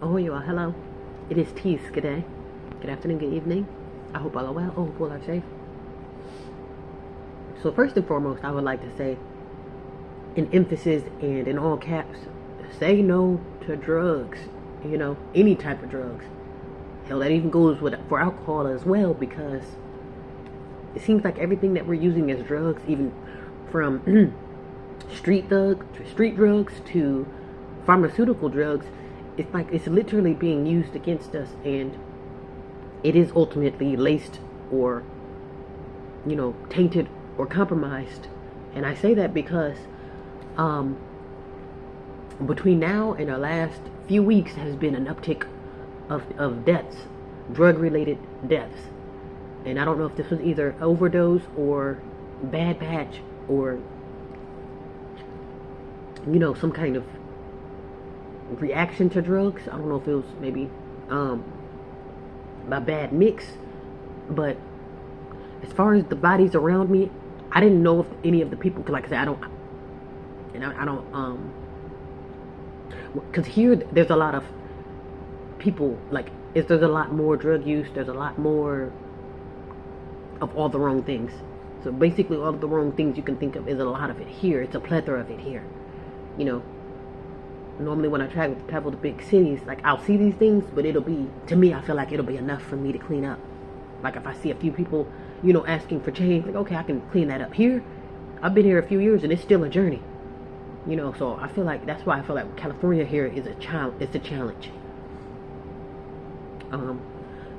Oh, you are. Hello. It is Tease. Good day. Good afternoon. Good evening. I hope all are well. I hope all are safe. So, first and foremost, I would like to say, in emphasis and in all caps, say no to drugs. Any type of drugs. Hell, that even goes for alcohol as well, because it seems like everything that we're using as drugs, even from street drugs to pharmaceutical drugs, it's like it's literally being used against us, and it is ultimately laced or tainted or compromised. And I say that because um, between now and the last few weeks has been an uptick of deaths, drug related deaths. And I don't know if this was either overdose or bad batch or some kind of reaction to drugs. I don't know if it was maybe a bad mix, but as far as the bodies around me, I didn't know if any of the people, cause like I said, I don't, because here there's a lot of people, like, if there's a lot more drug use, there's a lot more of all the wrong things. So basically, all of the wrong things you can think of is a lot of it here. It's a plethora of it here. You know, normally when I travel to big cities, like I'll see these things, but it'll be, to me, I feel like it'll be enough for me to clean up. Like if I see a few people, asking for change, like okay, I can clean that up. Here, I've been here a few years and it's still a journey. So I feel like that's why I feel like California here is a challenge. It's a challenge.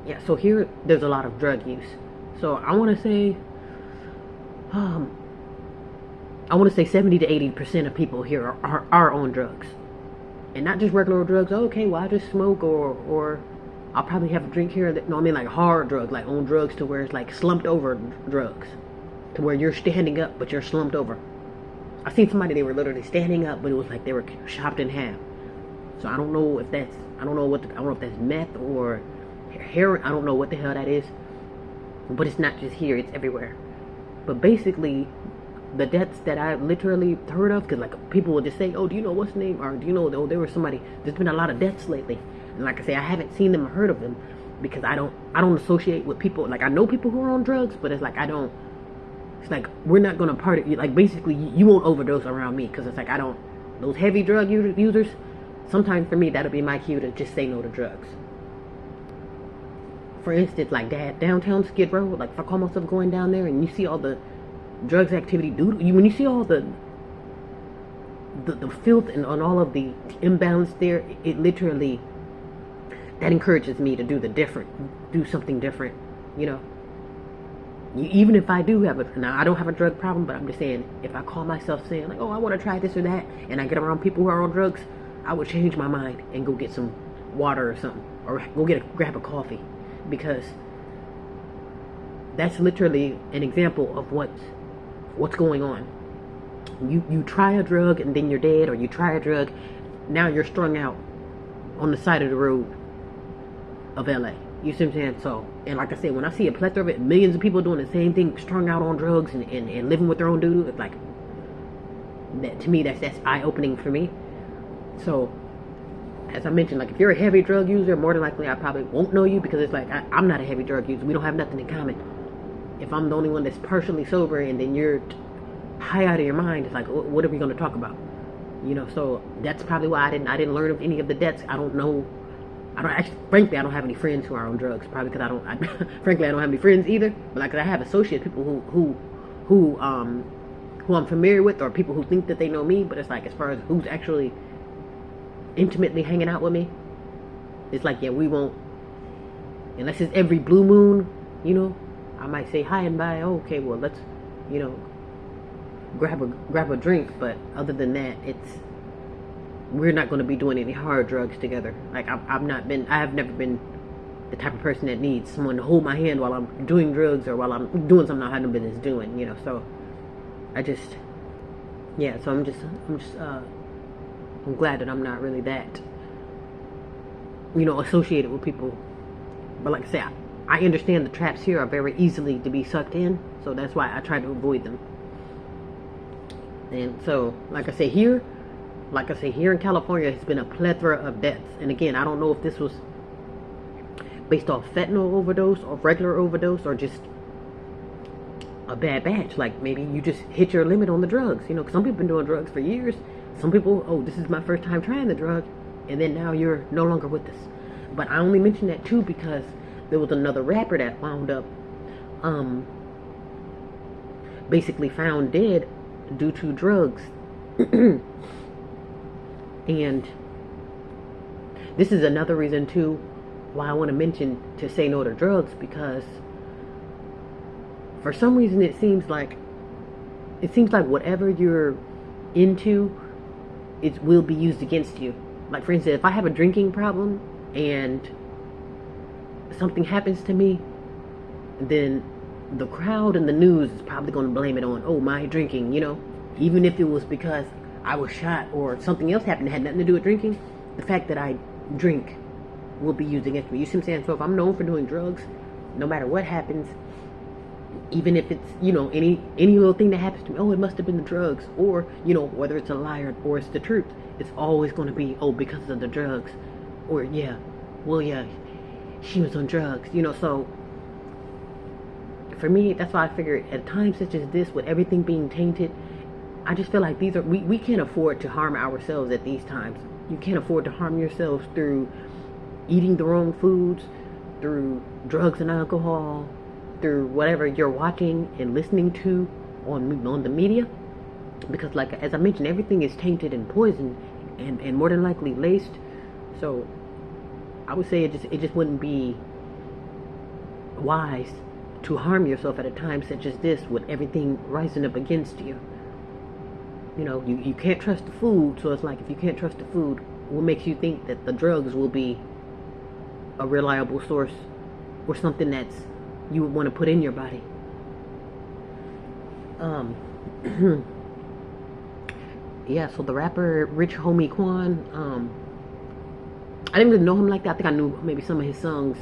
Yeah. So here, there's a lot of drug use. So I want to say, 70 to 80% of people here are on drugs, and not just regular drugs. Oh, okay, well I just smoke, or I'll probably have a drink here. No, I mean like hard drugs, like on drugs to where it's like slumped over drugs, to where you're standing up but you're slumped over. I seen somebody, they were literally standing up, but it was like they were chopped in half. So I don't know if that's, I don't know if that's meth or heroin. I don't know what the hell that is, but it's not just here; it's everywhere. But basically, the deaths that I literally heard of, because like people would just say, "Oh, do you know what's the name?" Or do you know? Oh, there was somebody. There's been a lot of deaths lately, and like I say, I haven't seen them or heard of them because I don't associate with people. Like I know people who are on drugs, but it's like I don't. It's like we're not gonna party. Like basically, you won't overdose around me because it's like I don't. Those heavy drug users. Sometimes for me, that'll be my cue to just say no to drugs. For instance, like downtown Skid Row, like if I call myself going down there and you see all the drugs activity, dude, when you see all the filth and on all of the imbalance there, it literally, that encourages me to do something different, you know. Even if I do have now I don't have a drug problem, but I'm just saying, if I call myself saying like, oh, I want to try this or that, and I get around people who are on drugs, I would change my mind and go get some water or something, or go grab a coffee, because that's literally an example of what's going on. You try a drug and then you're dead, or you try a drug, now you're strung out on the side of the road of LA. You see what I'm saying? So, and like I said, when I see a plethora of it, millions of people doing the same thing, strung out on drugs and living with their own doo-doo, it's like, that, to me, that's eye-opening for me. So, as I mentioned, like if you're a heavy drug user, more than likely I probably won't know you, because it's like I'm not a heavy drug user. We don't have nothing in common. If I'm the only one that's partially sober and then you're high out of your mind, it's like, what are we going to talk about? So that's probably why I didn't learn of any of the deaths. I don't know. I don't actually, frankly, I don't have any friends who are on drugs. Probably because frankly, I don't have any friends either. But like I have associate people who I'm familiar with, or people who think that they know me. But it's like, as far as who's actually intimately hanging out with me, it's like, yeah, we won't, unless it's every blue moon, I might say hi and bye. Oh, okay, well, let's, grab a drink. But other than that, we're not going to be doing any hard drugs together. Like I have never been the type of person that needs someone to hold my hand while I'm doing drugs, or while I'm doing something I have no business doing. So I just, yeah. So I'm glad that I'm not really that, associated with people. But like I say, I understand the traps here are very easily to be sucked in, so that's why I try to avoid them. And so, like I say, here, like I say, here in California, it's been a plethora of deaths. And again, I don't know if this was based off fentanyl overdose or regular overdose or just a bad batch. Like maybe you just hit your limit on the drugs. You know, 'cause some people have been doing drugs for years. Some people, oh, this is my first time trying the drug, and then now you're no longer with us. But I only mention that too because there was another rapper that wound up basically found dead due to drugs. And this is another reason too why I want to mention to say no to drugs, because for some reason it seems like whatever you're into, it will be used against you. Like for instance, if I have a drinking problem and something happens to me, then the crowd and the news is probably going to blame it on, oh, my drinking, you know, even if it was because I was shot or something else happened that had nothing to do with drinking. The fact that I drink will be used against me. You see what I'm saying? So if I'm known for doing drugs, no matter what happens, even if it's, you know, any little thing that happens to me, oh, it must have been the drugs, or, you know, whether it's a lie or it's the truth, it's always going to be, oh, because of the drugs, or yeah, well, yeah, she was on drugs, you know. So for me, that's why I figure at times such as this, with everything being tainted, I just feel like we can't afford to harm ourselves at these times. You can't afford to harm yourselves through eating the wrong foods, through drugs and alcohol, through whatever you're watching and listening to on the media, because like as I mentioned, everything is tainted and poisoned and more than likely laced. So I would say it just wouldn't be wise to harm yourself at a time such as this, with everything rising up against you. You know, you can't trust the food, so it's like, if you can't trust the food, what makes you think that the drugs will be a reliable source or something that's you would want to put in your body? Yeah, so the rapper Rich Homie Quan, I didn't really know him like that. I think I knew maybe some of his songs.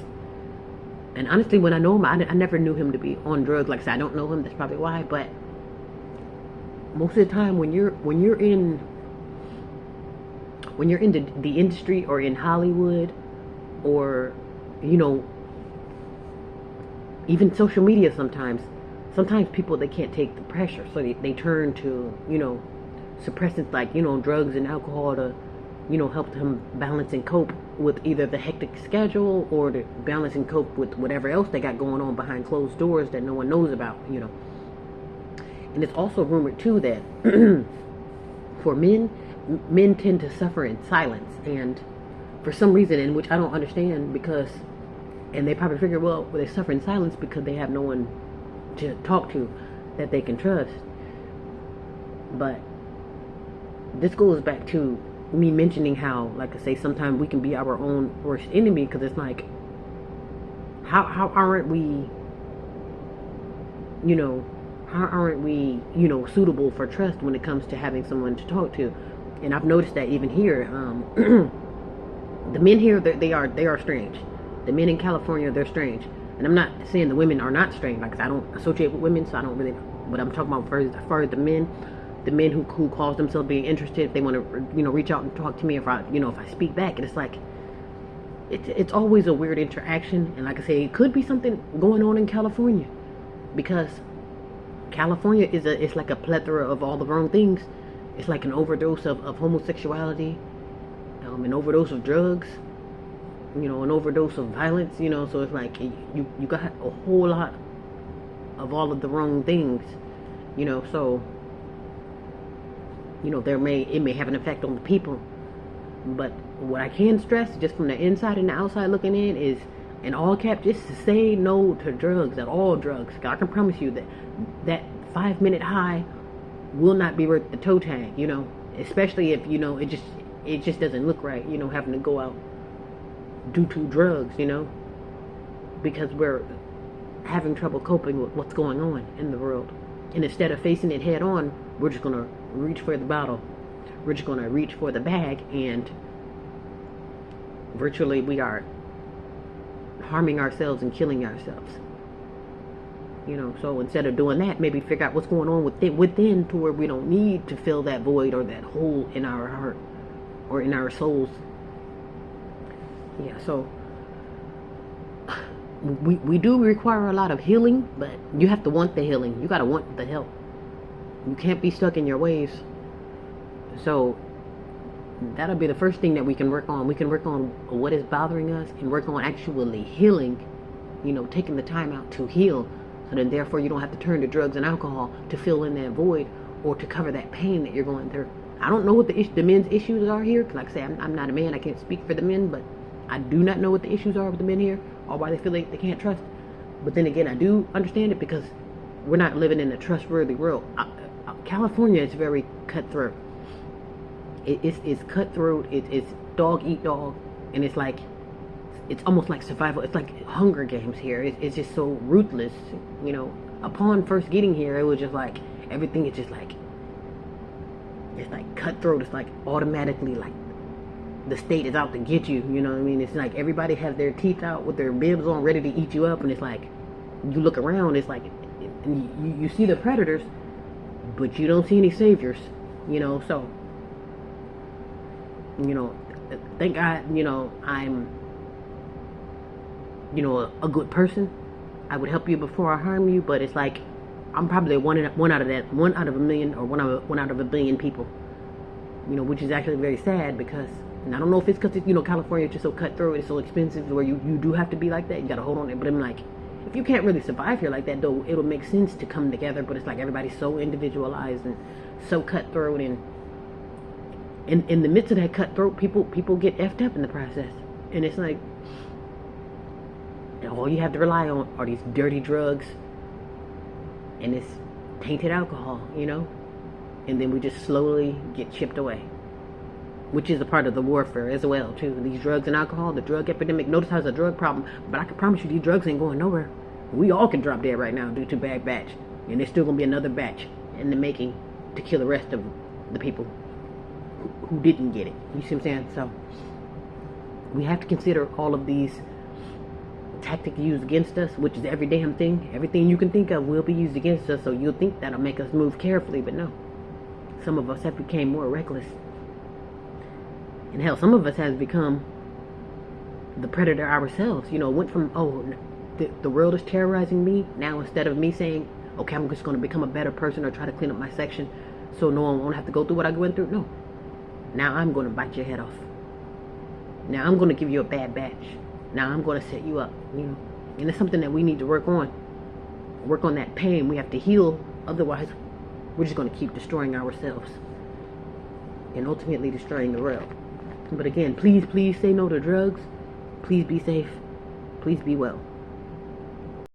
And honestly, when I know him, I never knew him to be on drugs. Like I said, I don't know him. That's probably why. But most of the time, when you're in the industry or in Hollywood, or, you know, even social media, sometimes people, they can't take the pressure, so they turn to, you know, suppressants like, you know, drugs and alcohol to, you know, help them balance and cope with either the hectic schedule or to balance and cope with whatever else they got going on behind closed doors that no one knows about, you know. And it's also rumored too that for men tend to suffer in silence, and for some reason, in which I don't understand, because, and they probably figure, well, they suffer in silence because they have no one to talk to that they can trust. But this goes back to me mentioning how, like I say, sometimes we can be our own worst enemy, because it's like, how aren't we, you know, suitable for trust when it comes to having someone to talk to? And I've noticed that even here, the men here, they are strange. The men in California, they're strange. And I'm not saying the women are not strange, like I don't associate with women, so I don't really, but I'm talking about as far as the men who calls themselves being interested, if they want to, you know, reach out and talk to me, if I speak back, and it's like, it's always a weird interaction. And like I say, it could be something going on in California, because California it's like a plethora of all the wrong things. It's like an overdose of homosexuality, an overdose of drugs, you know, an overdose of violence, you know. So it's like you got a whole lot of all of the wrong things, you know. So, you know, it may have an effect on the people. But what I can stress, just from the inside and the outside looking in, is, in all caps, just to say no to drugs, at all drugs. I can promise you that 5-minute high will not be worth the toe tag, you know. Especially if, you know, it just doesn't look right, you know, having to go out due to drugs, you know, because we're having trouble coping with what's going on in the world. And instead of facing it head on, we're just going to reach for the bottle. We're just going to reach for the bag, and virtually we are harming ourselves and killing ourselves. You know, so instead of doing that, maybe figure out what's going on within to where we don't need to fill that void or that hole in our heart or in our souls. Yeah, so we do require a lot of healing, but you have to want the healing. You got to want the help. You can't be stuck in your ways. So that'll be the first thing that we can work on. We can work on what is bothering us and work on actually healing, you know, taking the time out to heal. So then therefore you don't have to turn to drugs and alcohol to fill in that void or to cover that pain that you're going through. I don't know what the men's issues are here. Like I say, I'm not a man. I can't speak for the men, but I do not know what the issues are with the men here or why they feel like they can't trust. But then again, I do understand it because we're not living in a trustworthy world. California is very cutthroat. It's cutthroat. It's dog eat dog, and it's like it's almost like survival. It's like Hunger Games here. It's just so ruthless. You know, upon first getting here, it was just like everything is just like it's like cutthroat. It's like automatically like the state is out to get you. You know what I mean? It's like everybody has their teeth out with their bibs on, ready to eat you up, and it's like you look around. It's like you see the predators, but you don't see any saviors. You know, so. You know, thank God, you know, I'm, you know, a good person. I would help you before I harm you, but it's like I'm probably one out of a million or one out of a billion people. You know, which is actually very sad because, and I don't know if it's because you know California is just so cutthroat, it's so expensive, where you do have to be like that. You got to hold on it. But I'm like, if you can't really survive here like that, though, it'll make sense to come together. But it's like everybody's so individualized and so cutthroat and. In the midst of that cutthroat, people get effed up in the process. And it's like, all you have to rely on are these dirty drugs and this tainted alcohol, you know? And then we just slowly get chipped away. Which is a part of the warfare as well, too. These drugs and alcohol, the drug epidemic. Notice how it's a drug problem, but I can promise you these drugs ain't going nowhere. We all can drop dead right now due to bad batch. And there's still going to be another batch in the making to kill the rest of the people who didn't get it. You see what I'm saying? So we have to consider all of these tactics used against us, which is every damn thing. Everything you can think of will be used against us, so you'll think that'll make us move carefully, but no. Some of us have become more reckless. And hell, some of us has become the predator ourselves. You know, went from, oh, the world is terrorizing me. Now instead of me saying, okay, I'm just going to become a better person or try to clean up my section so no one won't have to go through what I went through. No. Now I'm going to bite your head off. Now I'm going to give you a bad batch. Now I'm going to set you up, you know. And it's something that we need to work on. Work on that pain. We have to heal. Otherwise, we're just going to keep destroying ourselves. And ultimately destroying the world. But again, please say no to drugs. Please be safe. Please be well.